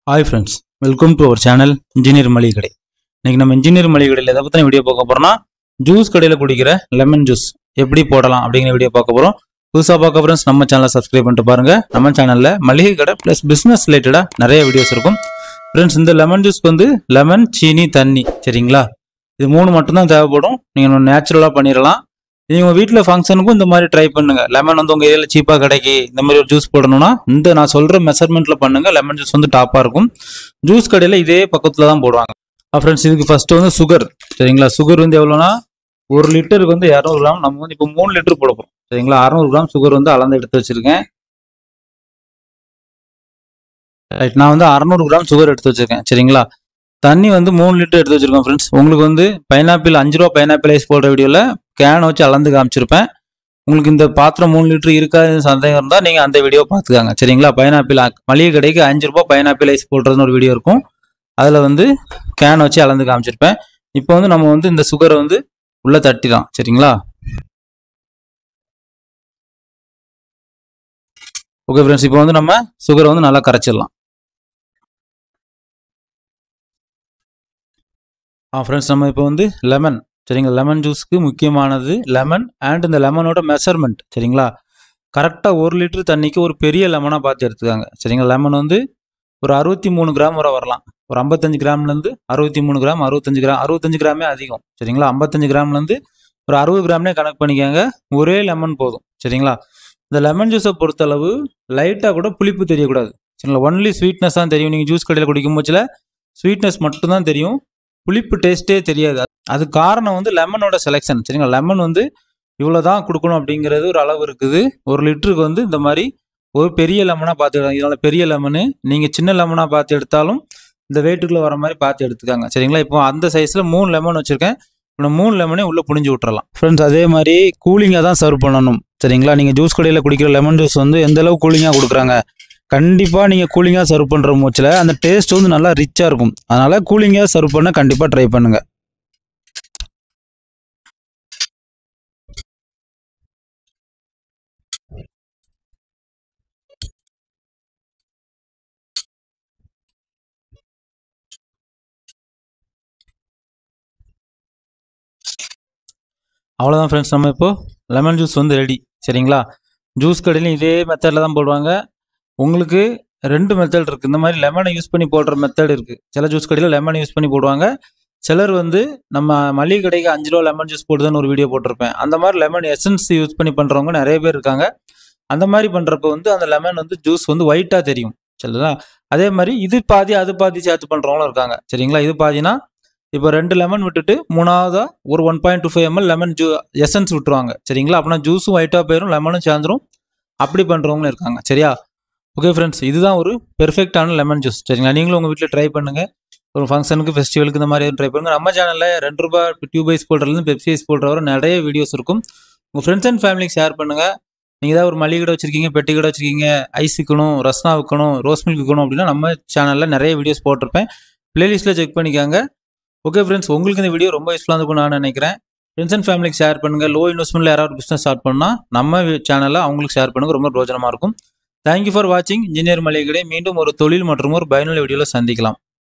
Hi friends, welcome to our channel Engineer Mali Kadai. இன்னைக்கு நம்ம engineer மளிகை கடையில் எதை பத்தின வீடியோ பார்க்க போறோம்னா ஜூஸ் கடையில் குடிக்கிற லெமன் ஜூஸ் எப்படி போடலாம் அப்படிங்கிற வீடியோ பார்க்க போறோம். புதுசாக பார்க்க ஃப்ரெண்ட்ஸ் நம்ம சேனலை சப்ஸ்கிரைப் பண்ணிட்டு பாருங்க. நம்ம சேனல்ல மளிகை கடை பிளஸ் பிசினஸ் ரிலேட்டடா நிறைய வீடியோஸ் இருக்கும். ஃப்ரெண்ட்ஸ் இந்த லெமன் ஜூஸ்க்கு வந்து லெமன், சீனி, தண்ணி சரிங்களா, இது மூணு மட்டும்தான் தேவைப்படும். நீங்க நேச்சுரலா பண்ணிடலாம். நீங்க உங்க வீட்டில் ஃபங்க்ஷனுக்கும் இந்த மாதிரி ட்ரை பண்ணுங்க. லெமன் வந்து உங்க ஏரியாவில் சீப்பாக கிடைக்கி இந்த மாதிரி ஒரு ஜூஸ் போடணும்னா இந்த நான் சொல்ற மெஷர்மெண்ட்ல பண்ணுங்க. லெமன் ஜூஸ் வந்து டாப்பா இருக்கும். ஜூஸ் கடையில் இதே பக்கத்துல தான் போடுவாங்க. ஃப்ரெண்ட்ஸ் இதுக்கு ஃபர்ஸ்ட் வந்து சுகர் சரிங்களா. சுகர் வந்து எவ்வளோனா 1 லிட்டருக்கு வந்து 200 கிராம். நம்ம வந்து இப்போ 3 லிட்டர் போட போறோம் சரிங்களா. 600 கிராம் சுகர் வந்து அளந்து எடுத்து வச்சிருக்கேன். ரைட், நான் வந்து 600 கிராம் சுகர் எடுத்து வச்சிருக்கேன் சரிங்களா. தண்ணி வந்து 3 லிட்டர் எடுத்து வச்சிருக்கோம். ஃப்ரெண்ட்ஸ் உங்களுக்கு வந்து பைனாப்பிள் 5 ரூபா பைனாப்பிள் ஐஸ் போடுற வீடியோவில் கேனை வச்சு அளந்து காமிச்சிருப்பேன். உங்களுக்கு இந்த பாத்திரம் 3 லிட்டர் இருக்காது சந்தேகம் இருந்தால் நீங்கள் அந்த வீடியோ பார்த்துக்காங்க சரிங்களா. பைனாப்பிள் மளிகை கடைக்கு 5 ரூபா பைனாப்பிள் ஐஸ் போடுறதுன்னு ஒரு வீடியோ இருக்கும். அதில் வந்து கேன் வச்சு அளந்து காமிச்சிருப்பேன். இப்போ வந்து நம்ம வந்து இந்த சுகரை வந்து உள்ள தட்டிடலாம் சரிங்களா. ஓகே ஃப்ரெண்ட்ஸ், இப்போ வந்து நம்ம சுகரை வந்து நல்லா கரைச்சிடலாம். ஃப்ரெண்ட்ஸ் நம்ம இப்போ வந்து லெமன் சரிங்களா. லெமன் ஜூஸ்க்கு முக்கியமானது லெமன் அண்ட் இந்த லெமனோட மெஷர்மெண்ட் சரிங்களா. கரெக்டாக 1 லிட்டர் தண்ணிக்கு ஒரு பெரிய லெமனாக பார்த்து எடுத்துக்காங்க சரிங்களா. லெமன் வந்து ஒரு 63 கிராம் வரை வரலாம். ஒரு 55 கிராம்லேருந்து 63 கிராம், 65 கிராம். 65 கிராமே அதிகம் சரிங்களா. 55 கிராம்லேருந்து ஒரு 60 கிராம்னே கணக்கு பண்ணிக்கோங்க. ஒரே லெமன் போதும் சரிங்களா. இந்த லெமன் ஜூஸை பொறுத்தளவு லைட்டாக கூட புளிப்பு தெரியக்கூடாது சரிங்களா. ஒன்லி ஸ்வீட்னஸ் தான் தெரியும். நீங்கள் ஜூஸ் கடையில் குடிக்கும் போச்சில் ஸ்வீட்னஸ் மட்டும்தான் தெரியும், புளிப்பு டேஸ்ட்டே தெரியாது. அது காரணம் வந்து லெமனோட செலெக்ஷன் சரிங்களா. லெமன் வந்து இவ்வளோ தான் கொடுக்கணும் அப்படிங்கிறது ஒரு அளவு இருக்குது. 1 லிட்டருக்கு வந்து இந்த மாதிரி ஒரு பெரிய லெமனாக பார்த்து எடுங்க. இதனால பெரிய லெமனு நீங்கள் சின்ன லெமனாக பார்த்து எடுத்தாலும் இந்த வெயிட்டுக்குள்ளே வர மாதிரி பார்த்து எடுத்துக்காங்க சரிங்களா. இப்போ அந்த சைஸில் 3 லெமன் வச்சுருக்கேன். இப்போ 3 லெமனே உள்ளே புழிஞ்சு விட்டுறலாம். ஃப்ரெண்ட்ஸ் அதே மாதிரி கூலிங்காக தான் சர்வ் பண்ணணும் சரிங்களா. நீங்கள் ஜூஸ் கடையில் குடிக்கிற லெமன் ஜூஸ் வந்து எந்த அளவு கூலிங்காக கொடுக்குறாங்க, கண்டிப்பாக நீங்கள் கூலிங்காக சர்வ் பண்ணுற மூச்சில் அந்த டேஸ்ட் வந்து நல்லா ரிச்சாக இருக்கும். அதனால் கூலிங்காக சர்வ் பண்ண கண்டிப்பாக ட்ரை பண்ணுங்கள். அவ்வளோதான் ஃப்ரெண்ட்ஸ், நம்ம இப்போது லெமன் ஜூஸ் வந்து ரெடி சரிங்களா. ஜூஸ் கடையிலையும் இதே மெத்தடில் தான் போடுவாங்க. உங்களுக்கு 2 மெத்தட் இருக்குது. இந்த மாதிரி லெமனை யூஸ் பண்ணி போடுற மெத்தட் இருக்குது. சில ஜூஸ் கடையில் லெமனை யூஸ் பண்ணி போடுவாங்க. சிலர் வந்து நம்ம மளிகை கடைக்கு 5 ரூபா லெமன் ஜூஸ் போடுதுன்னு ஒரு வீடியோ போட்டிருப்பேன். அந்த மாதிரி லெமன் எசன்ஸ் யூஸ் பண்ணி பண்ணுறவங்க நிறைய பேர் இருக்காங்க. அந்த மாதிரி பண்ணுறப்ப வந்து அந்த லெமன் வந்து ஜூஸ் வந்து ஒயிட்டாக தெரியும் சரிங்களா. அதே மாதிரி இது பாதி அது பாதி சேர்த்து பண்ணுறவங்களும் இருக்காங்க சரிங்களா. இது பாதினா இப்போ 2 லெமன் விட்டுட்டு மூணாவதா ஒரு 1.25 ml லெமன் எசன்ஸ் விட்டுருவாங்க சரிங்களா. அப்படின்னா ஜூஸும் ஒயிட்டாக போயிடும், லெமனும் சேர்ந்துடும். அப்படி பண்ணுறவங்களும் இருக்காங்க சரியா. ஓகே ஃப்ரெண்ட்ஸ், இதுதான் ஒரு பெர்ஃபெக்டான லெமன் ஜூஸ் சரிங்களா. நீங்களும் உங்கள் வீட்டில் ட்ரை பண்ணுங்கள். ஒரு ஃபங்க்ஷனுக்கு ஃபெஸ்டிவலுக்கு இந்த மாதிரி ட்ரை பண்ணுங்கள். நம்ம சேனலில் 2 ரூபா டியூப் ஐஸ் போடுறதுலேருந்து பெப்சி ஐஸ் போடுற வரை நிறைய வீடியோஸ் இருக்கும். உங்கள் ஃப்ரெண்ட்ஸ் அண்ட் ஃபேமிலிக்கு ஷேர் பண்ணுங்கள். நீங்கள் ஏதாவது ஒரு மளிகை கடை வச்சுருக்கீங்க, பெட்டி கடை வச்சுருக்கீங்க, ஐஸ் விற்கணும், ரஸ்னா விற்கணும், ரோஸ் மில்க் விற்கணும் அப்படின்னா நம்ம சேனலில் நிறைய வீடியோஸ் போட்டிருப்பேன். ப்ளேலிஸ்ட்டில் செக் பண்ணிக்காங்க. ஓகே ஃப்ரெண்ட்ஸ், உங்களுக்கு இந்த வீடியோ ரொம்ப யூஸ்ஃபுல்லாக இருக்கும்னு நான் நினைக்கிறேன். ஃப்ரெண்ட்ஸ் அண்ட் ஃபேமிலிக்கு ஷேர் பண்ணுங்கள். லோ இன்வெஸ்ட்மெண்ட்டில் யாராவது பிஸ்னஸ் ஸ்டார்ட் பண்ணால் நம்ம சேனலில் அவங்களுக்கு ஷேர் பண்ணுங்கள், ரொம்ப பிரோஜனமாக இருக்கும். தேங்க்யூ ஃபார் வாட்சிங் இன்ஜினியர் மளிகை கடை. மீண்டும் ஒரு தொழில் மற்றும் ஒரு பயனுள்ள வீடியோவில் சந்திக்கலாம்.